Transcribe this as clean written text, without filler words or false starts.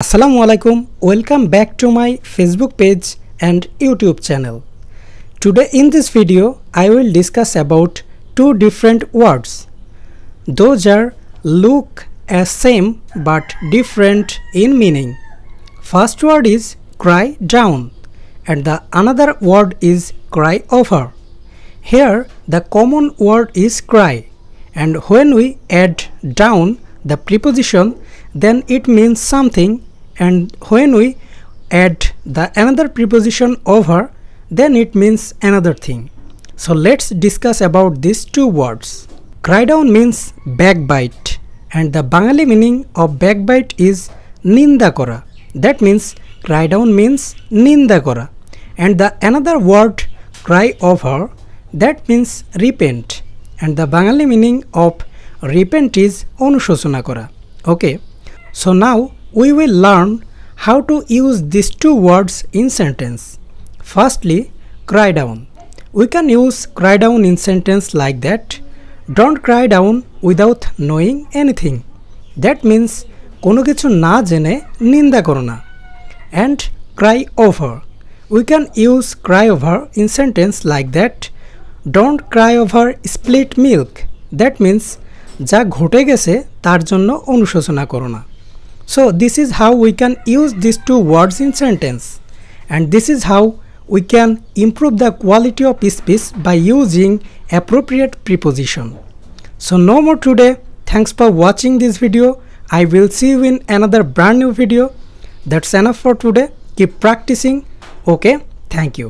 Assalamualaikum, welcome back to my Facebook page and YouTube channel. Today in this video I will discuss about two different words. Those are look as same but different in meaning. First word is cry down and the another word is cry over. Here the common word is cry, and when we add down the preposition then it means something, and when we add the another preposition over then it means another thing. So let's discuss about these two words. Cry down means backbite, and the Bengali meaning of backbite is ninda kora. That means cry down means ninda kora, and the another word cry over, that means repent, and the Bengali meaning of repent is অনুশোচনা করা. Okay, so now we will learn how to use these two words in sentence. Firstly, cry down. We can use cry down in sentence like that: don't cry down without knowing anything. That means কোনো কিছু না জেনে নিন্দা করো না. And cry over. We can use cry over in sentence like that: don't cry over spilled milk. That means যা ঘটে গেছে তার জন্য অনুশোচনা করো না. So this is how we can use these two words in sentence, and this is how we can improve the quality of speech by using appropriate preposition. So no more today. Thanks for watching this video. I will see you in another brand new video. That's enough for today. Keep practicing. Okay, thank you.